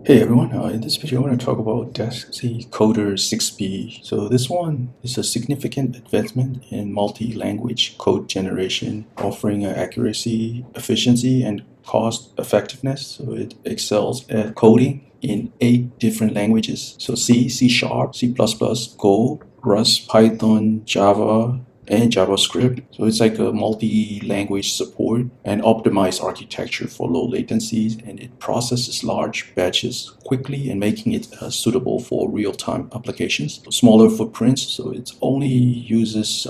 Hey everyone, in this video I want to talk about decicoder 6b. So this one is a significant advancement in multi-language code generation, offering accuracy, efficiency, and cost effectiveness. So it excels at coding in 8 different languages. So C, C Sharp, C++, Go, Rust, Python, Java, and JavaScript. So it's like a multi-language support and optimized architecture for low latencies, and it processes large batches quickly and making it suitable for real-time applications. Smaller footprints, so it only uses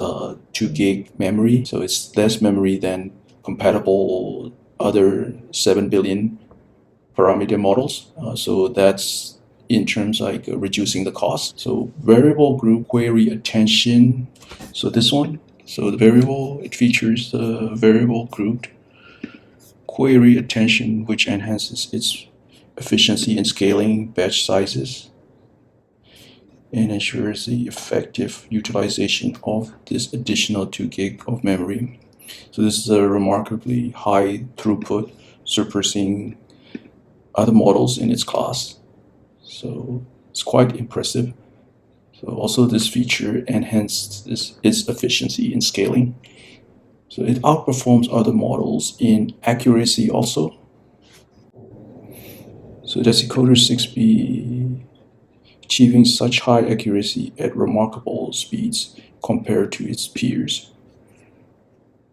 2 gig memory, so it's less memory than compatible other 7 billion parameter models. So that's in terms like reducing the cost. So variable group query attention. So this one, so the variable, it features the variable grouped query attention, which enhances its efficiency in scaling batch sizes and ensures the effective utilization of this additional 2 gig of memory. So this is a remarkably high throughput, surpassing other models in its class. So it's quite impressive. So also this feature enhances its efficiency in scaling. So it outperforms other models in accuracy also. So decicoder 6b achieving such high accuracy at remarkable speeds compared to its peers.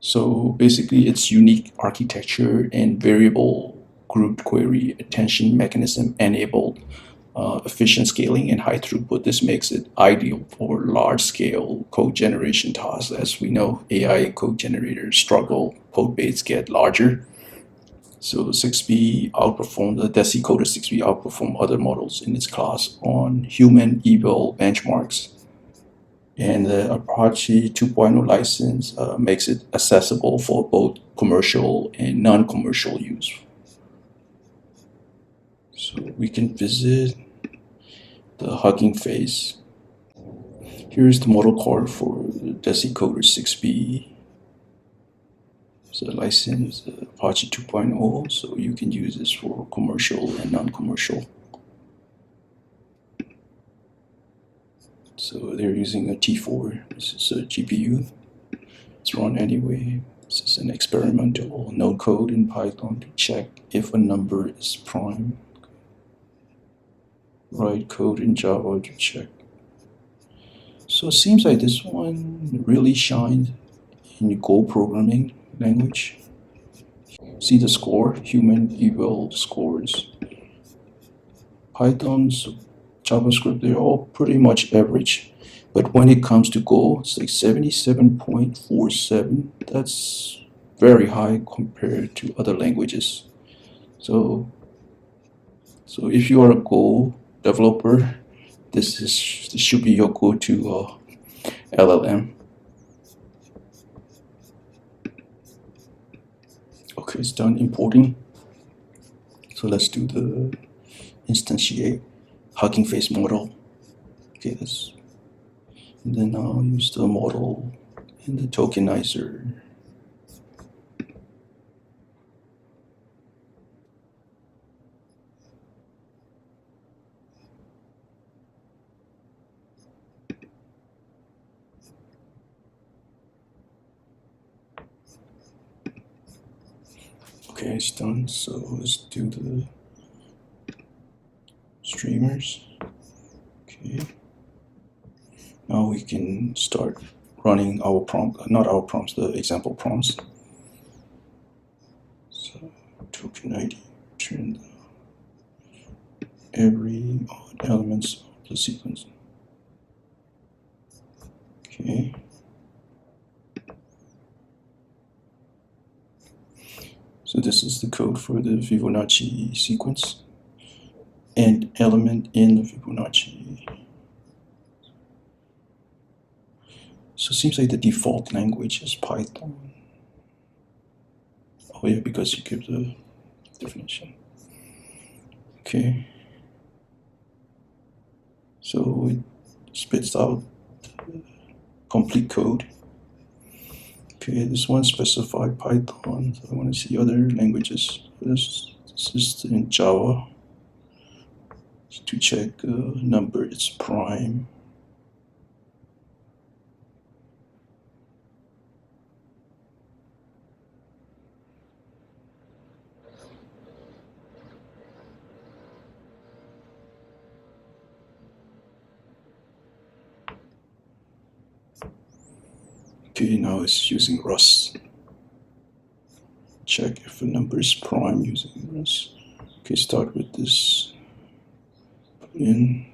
So basically its unique architecture and variable grouped query attention mechanism enabled efficient scaling and high throughput. This makes it ideal for large-scale code generation tasks. As we know, AI code generators struggle, code bases get larger. So 6b outperformed, the decicoder 6b outperformed other models in its class on human eval benchmarks. And the Apache 2.0 license makes it accessible for both commercial and non-commercial use. So we can visit the Hugging Face. Here's the model card for the decicoder 6b. It's a license Apache 2.0, so you can use this for commercial and non-commercial. So they're using a T4. This is a GPU. It's run anyway. This is an experimental node code in Python to check if a number is prime. Write code in Java to check. So it seems like this one really shined in Go programming language. See the score, human eval scores. Python's, JavaScript, they're all pretty much average. But when it comes to Go, it's like 77.47. That's very high compared to other languages. So if you are a Go developer, this should be your go-to LLM. Okay, it's done importing. So let's do the instantiate Hugging Face model. Okay, and then I'll use the model and the tokenizer. Okay, it's done. So let's do the streamers. Okay. Now we can start running our prompt, not our prompts, the example prompts. So token ID, return every odd elements of the sequence. Okay. So this is the code for the Fibonacci sequence and element in the Fibonacci. So it seems like the default language is Python. Oh yeah, because you give the definition. Okay. So it spits out the complete code. Okay, this one specified Python. So I want to see other languages. This is in Java. to check number is prime. Okay, now it's using Rust. Check if a number is prime using Rust. Okay, start with this. Put in.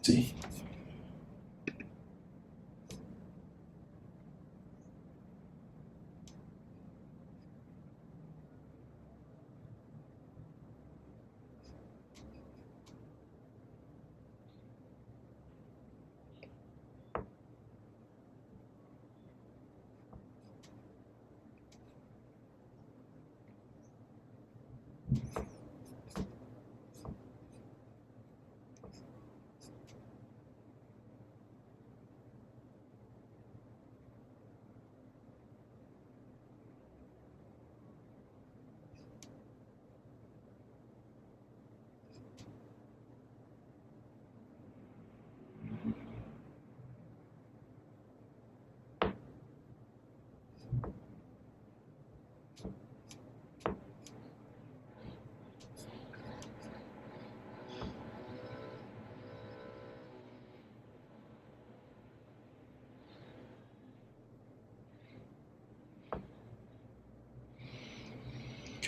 See.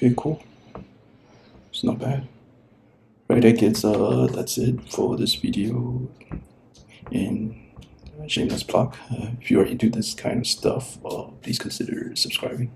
Okay, cool. It's not bad. Right, I guess that's it for this video. And shameless plug. If you are into this kind of stuff, please consider subscribing.